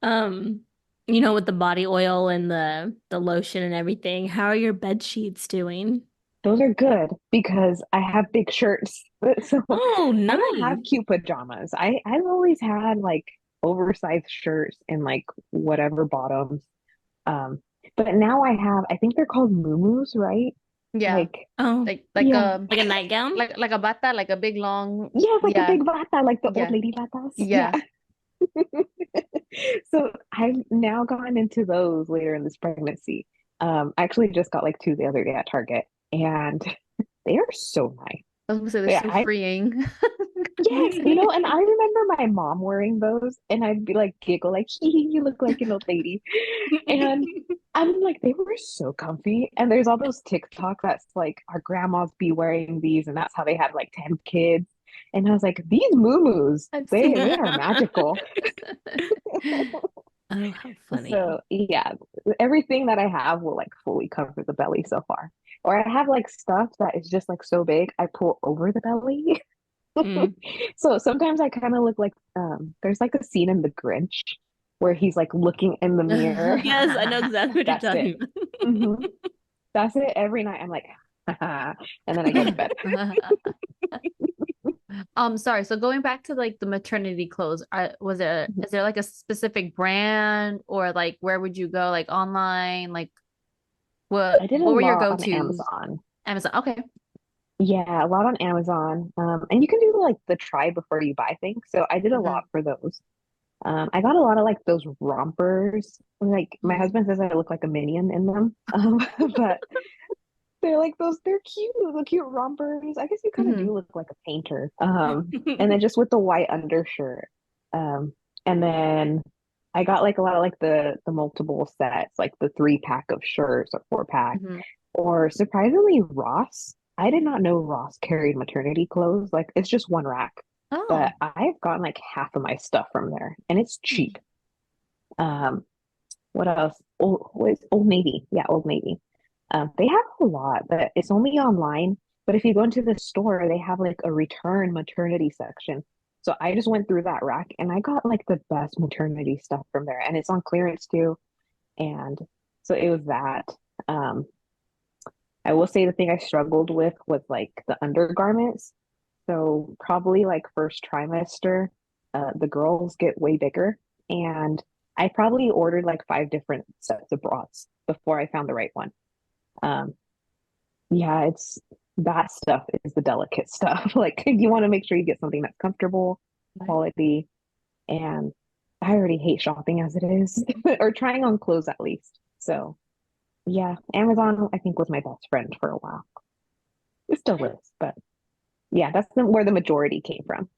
Um, with the body oil and the lotion and everything, how are your bed sheets doing? those are good because I have big shirts. So Oh, I don't have nice. cute pajamas. I've always had like oversized shirts and like whatever bottoms. Um, but now I think they're called muumuus, right? Yeah. Like, Oh, Like yeah. like a nightgown? like a bata, like a big long, Yeah, like a yeah, big bata, like the old yeah, lady batas. Yeah. yeah. So I've now gone into those later in this pregnancy. I actually just got like two the other day at Target, and they are so nice. I was gonna say they're Yeah, so freeing. yes, and I remember my mom wearing those, and I'd be like giggle, like, hee, you look like an old lady. And I'm like, they were so comfy. And there's all those TikTok that's like our grandmas be wearing these, and that's how they had like 10 kids. And I was like, these moo I've they seen. are magical. Oh, how funny. So yeah, everything that I have will like fully cover the belly so far. Or I have like stuff that is just like so big, I pull over the belly. Mm. So sometimes I kind of look like there's like a scene in The Grinch where he's like looking in the mirror. Yes, I know exactly what you're That's it. talking hmm about. That's it every night. I'm like, and then I go to bed. Sorry. So going back to like the maternity clothes, is there like a specific brand or like where would you go? Like online? Like I did a what were your lot on go-tos? Amazon. Amazon. Okay. Yeah, a lot on Amazon. And you can do like the try before you buy thing. So I did a hmm lot for those. I got a lot of like those rompers. Like my hmm husband says I look like a minion in them. But they're like they're cute, the cute rompers. I guess you kind of hmm do look like a painter. And then just with the white undershirt. And then I got like a lot of like the multiple sets, like the 3 pack of shirts or 4 pack. hmm Or surprisingly, Ross. I did not know Ross carried maternity clothes. Like it's just one rack. But Oh. I've gotten like half of my stuff from there and it's cheap. Um, what else? What is Old Navy? Yeah, Old Navy. They have a lot, but it's only online. But if you go into the store, they have like a return maternity section. So I just went through that rack and I got like the best maternity stuff from there. And it's on clearance too. And so it was that. Um, I will say the thing I struggled with was like the undergarments. So probably like first trimester, the girls get way bigger. And I probably ordered like 5 different sets of bras before I found the right one. Um, yeah, it's that stuff is the delicate stuff. Like you want to make sure you get something that's comfortable, Right. quality, and I already hate shopping as it is, or trying on clothes at least. So yeah, Amazon I think was my best friend for a while. It still is, but yeah, where the majority came from.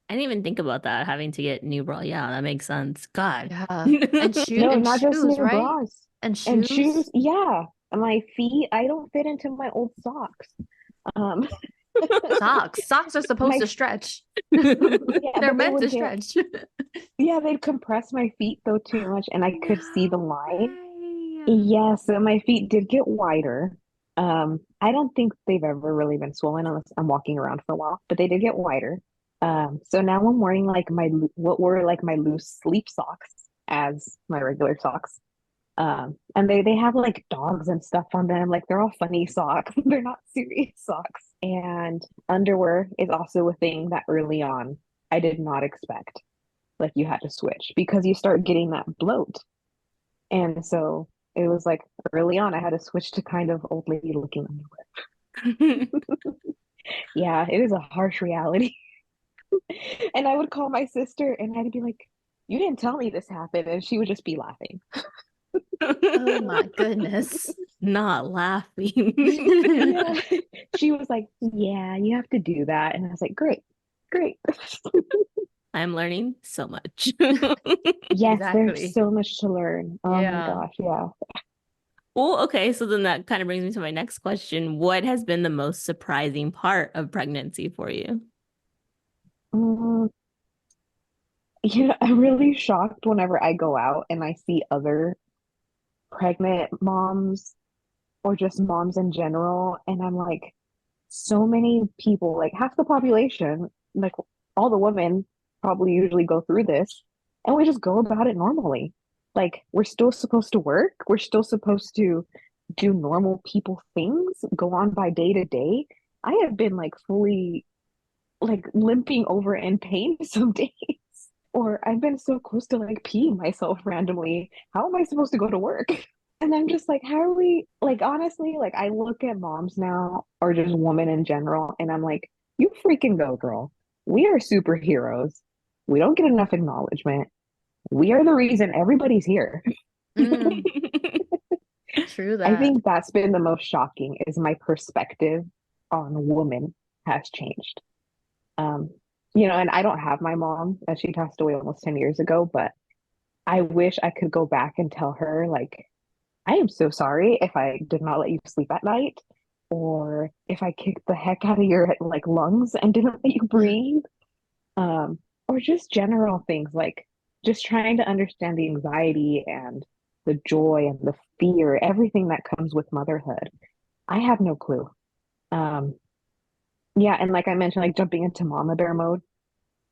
I didn't even think about that, having to get new bra. Yeah, that makes sense. God. Yeah. And No, not just shoes, new right? bras And and shoes. shoes. Yeah, my feet, I don't fit into my old socks. Um, Socks. Socks are supposed my to stretch. yeah, They're but they meant to would get stretch. yeah, they'd compress my feet though too much, and I could see the No line. way. Yeah, so my feet did get wider. I don't think they've ever really been swollen unless I'm walking around for a while, but they did get wider. So now I'm wearing like what were like my loose sleep socks as my regular socks. And they have like dogs and stuff on them. Like they're all funny socks. They're not serious socks. And underwear is also a thing that early on I did not expect. Like you had to switch because you start getting that bloat. And so it was like early on I had to switch to kind of old lady looking underwear. Yeah, it is a harsh reality. And I would call my sister and I'd be like, you didn't tell me this happened. And she would just be laughing. Oh my goodness. Not laughing. Yeah. She was like, yeah, you have to do that. And I was like, great, great. I'm learning so much. Yes, there's Exactly. so much to learn. Oh my Yeah. gosh, yeah. Well, okay, so then that kind of brings me to my next question. What has been the most surprising part of pregnancy for you? Mm, I'm really shocked whenever I go out and I see other pregnant moms or just moms in general. And I'm like, so many people, like half the population, like all the women probably usually go through this, and we just go about it normally. Like we're still supposed to work, we're still supposed to do normal people things, go on by day to day. I have been like fully like limping over in pain some days. Or I've been so close to like peeing myself randomly. How am I supposed to go to work? And I'm just like, how are we like honestly, like I look at moms now or just women in general, and I'm like, you freaking go, girl. We are superheroes. We don't get enough acknowledgement. We are the reason everybody's here. Mm, true I that. think that's been the most shocking is my perspective on women has changed. Um, and I don't have my mom as she passed away almost 10 years ago, but I wish I could go back and tell her, like, I am so sorry if I did not let you sleep at night, or if I kicked the heck out of your like lungs and didn't let you breathe, or just general things like just trying to understand the anxiety and the joy and the fear, everything that comes with motherhood. I have no clue. Um, yeah, and like I mentioned, like jumping into mama bear mode,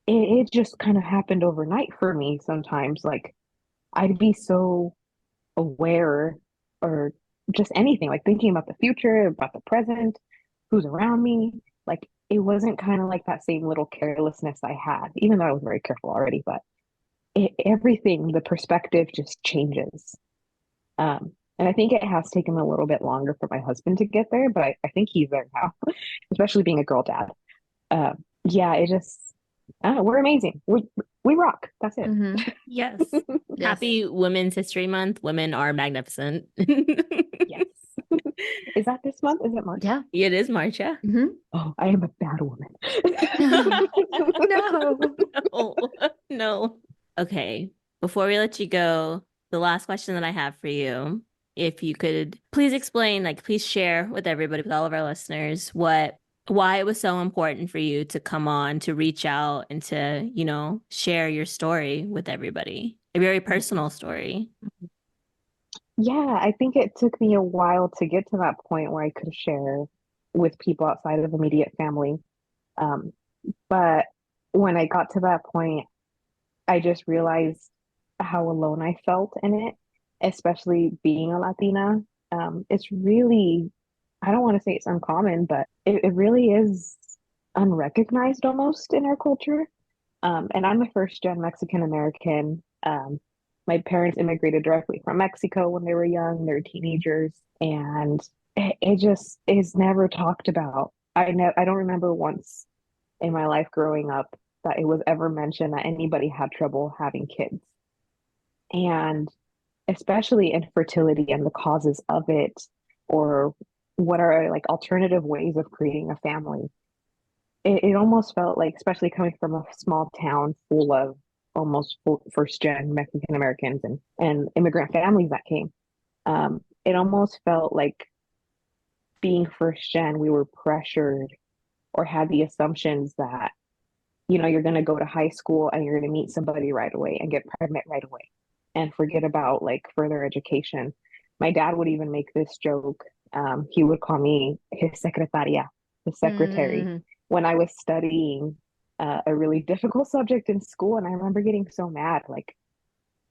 it just kind of happened overnight for me sometimes. Like I'd be so aware or just anything, like thinking about the future, about the present, who's around me. Like it wasn't kind of like that same little carelessness I had, even though I was very careful already, but everything, the perspective just changes. And I think it has taken a little bit longer for my husband to get there, but I think he's there now, especially being a girl dad. Yeah, it just, I don't know, we're amazing. We rock. That's it. Mm-hmm. Yes. Yes. Happy Women's History Month. Women are magnificent. Yes. Is that this month? Is it March? Yeah. It is March, yeah. Mm-hmm. Oh, I am a bad woman. No. No, no. Okay. Before we let you go, the last question that I have for you, if you could please explain, like, please share with everybody, with all of our listeners, why it was so important for you to come on, to reach out and to, share your story with everybody, a very personal story. Yeah, I think it took me a while to get to that point where I could share with people outside of immediate family. Um, but when I got to that point, I just realized how alone I felt in it, especially being a Latina. It's really, I don't want to say it's uncommon, but it really is unrecognized almost in our culture. And I'm a first gen Mexican American. My parents immigrated directly from Mexico when they were young, they were teenagers, and it just is never talked about. I don't remember once in my life growing up that it was ever mentioned that anybody had trouble having kids. And especially infertility and the causes of it, or what are like alternative ways of creating a family. It almost felt like, especially coming from a small town full of almost first gen Mexican Americans and immigrant families that came, it almost felt like being first gen, we were pressured or had the assumptions that, you're going to go to high school and you're going to meet somebody right away and get pregnant right away and forget about like further education. My dad would even make this joke. He would call me his secretaria, his secretary, Mm-hmm. when I was studying a really difficult subject in school. And I remember getting so mad, like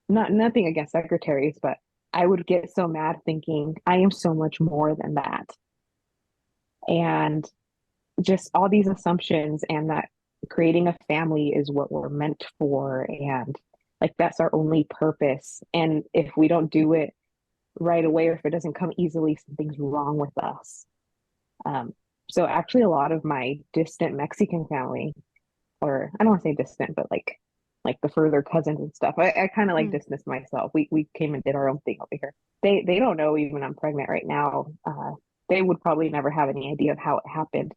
nothing against secretaries, but I would get so mad thinking I am so much more than that. And just all these assumptions, and that creating a family is what we're meant for, and like that's our only purpose, and if we don't do it right away, or if it doesn't come easily, something's wrong with us. So actually a lot of my distant Mexican family, or I don't want to say distant, but like the further cousins and stuff, I kind of like distance myself. We came and did our own thing over here. They don't know even I'm pregnant right now. They would probably never have any idea of how it happened,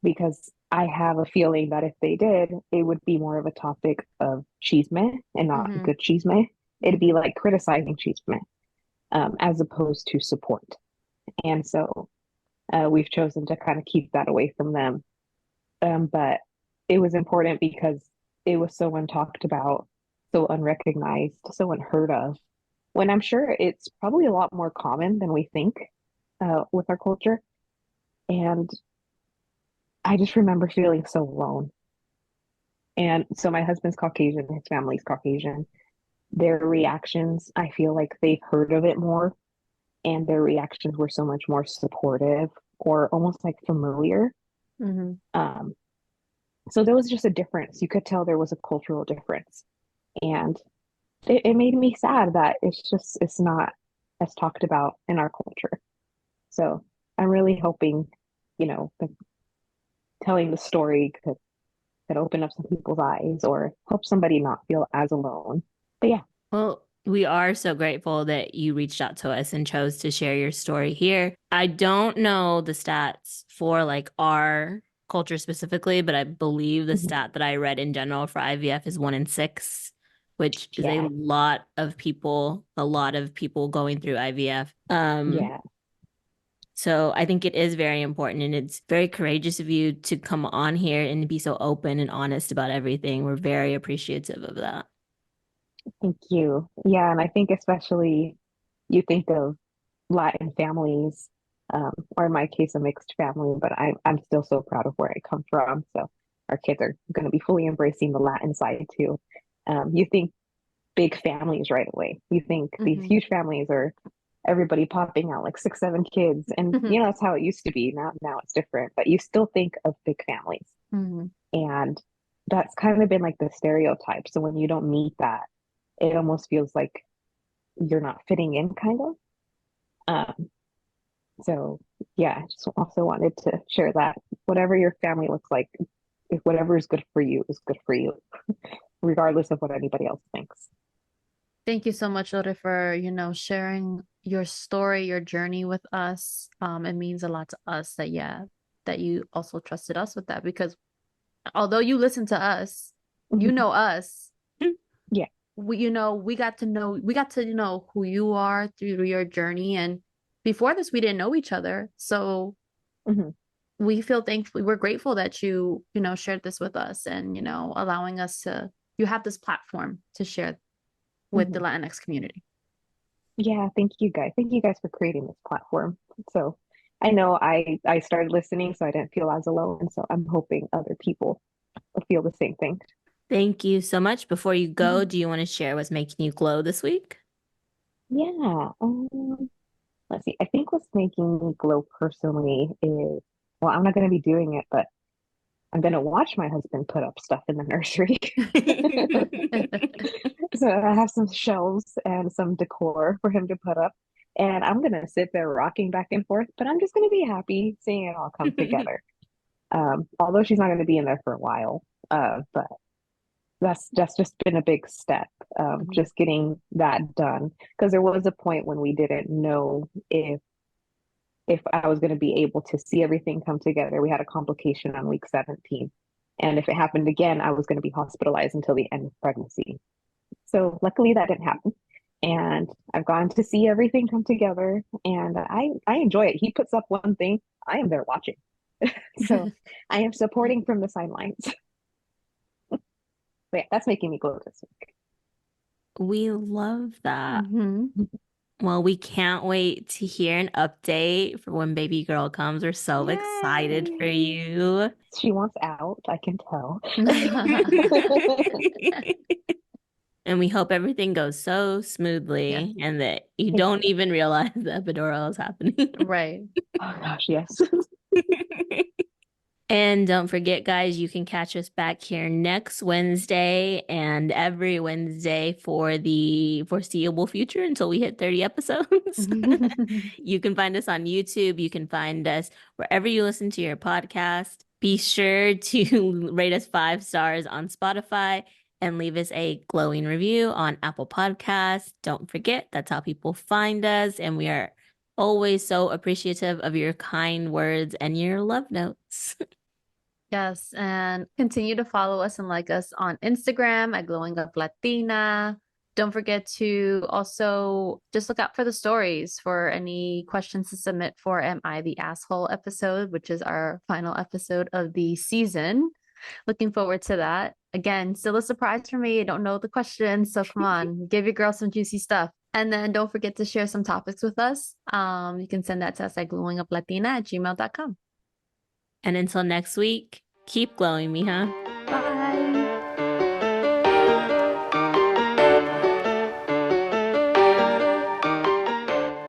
because I have a feeling that if they did, it would be more of a topic of chisme and not Mm-hmm. good chisme. It'd be like criticizing chisme, as opposed to support. And so we've chosen to kind of keep that away from them. But it was important because it was so untalked about, so unrecognized, so unheard of. When I'm sure it's probably a lot more common than we think with our culture. And I just remember feeling so alone. And so my husband's Caucasian, his family's Caucasian. Their reactions, I feel like they've heard of it more. and their reactions were so much more supportive or almost like familiar. Mm-hmm. So there was just a difference. You could tell there was a cultural difference. And it made me sad that it's not as talked about in our culture. So I'm really hoping, that telling the story could open up some people's eyes or help somebody not feel as alone. But yeah. Well, we are so grateful that you reached out to us and chose to share your story here. I don't know the stats for like our culture specifically, but I believe the Mhm. stat that I read in general for IVF is 1 in 6, which is Yeah. a lot of people going through IVF. Yeah. So I think it is very important, and it's very courageous of you to come on here and be so open and honest about everything. We're very appreciative of that. Thank you. Yeah, and I think especially you think of Latin families, or in my case, a mixed family, but I'm still so proud of where I come from. So our kids are going to be fully embracing the Latin side too. You think big families right away. You think these Mm-hmm. huge families are everybody popping out like 6, 7 kids, and that's how it used to be. Now it's different, but you still think of big families, Mm-hmm. and that's kind of been like the stereotype. So when you don't meet that, it almost feels like you're not fitting in, kind of. Um, so yeah, I just also wanted to share that whatever your family looks like, if whatever is good for you is good for you, regardless of what anybody else thinks. Thank you so much, Lore, for, sharing your story, your journey with us. It means a lot to us that, yeah, that you also trusted us with that, because although you listen to us, you know us. Yeah. We got to know who you are through your journey. And before this, we didn't know each other. So Mhm. we feel thankful. We're grateful that you shared this with us, and, allowing us you have this platform to share with the Mhm. Latinx community. Yeah, thank you guys. Thank you guys for creating this platform. So I know I started listening, so I didn't feel as alone. So I'm hoping other people will feel the same thing. Thank you so much. Before you go, Mhm. do you want to share what's making you glow this week? Yeah. Let's see. I think what's making me glow personally is, well, I'm not going to be doing it, but I'm going to watch my husband put up stuff in the nursery. So I have some shelves and some decor for him to put up. And I'm going to sit there rocking back and forth, but I'm just going to be happy seeing it all come together. Although she's not going to be in there for a while. But that's just been a big step, just getting that done. Because there was a point when we didn't know if I was going to be able to see everything come together. We had a complication on week 17. And if it happened again, I was going to be hospitalized until the end of pregnancy. So luckily that didn't happen. And I've gone to see everything come together, and I enjoy it. He puts up one thing, I am there watching. So I am supporting from the sidelines. But yeah, that's making me glow this We love that. Mhm. week. Well, we can't wait to hear an update for when baby girl comes. We're so excited for Yay! you. She wants out, I can tell. And we hope everything goes so Yes. smoothly and that you Thank don't you. even realize the epidural is happening. Right. Oh gosh, yes. And don't forget, guys, you can catch us back here next Wednesday and every Wednesday for the foreseeable future until we hit 30 episodes. You can find us on YouTube. You can find us wherever you listen to your podcast. Be sure to rate us 5 stars on Spotify and leave us a glowing review on Apple Podcasts. Don't forget, that's how people find us. And we are always so appreciative of your kind words and your love notes. Yes, and continue to follow us and like us on Instagram at Glowing Up Latina. Don't forget to also just look out for the stories for any questions to submit for Am I the Asshole episode, which is our final episode of the season. Looking forward to that. Again, still a surprise for me. I don't know the questions, so come on, give your girl some juicy stuff. And then don't forget to share some topics with us. You can send that to us at glowinguplatina@gmail.com. And until next week, keep glowing, mija. Bye.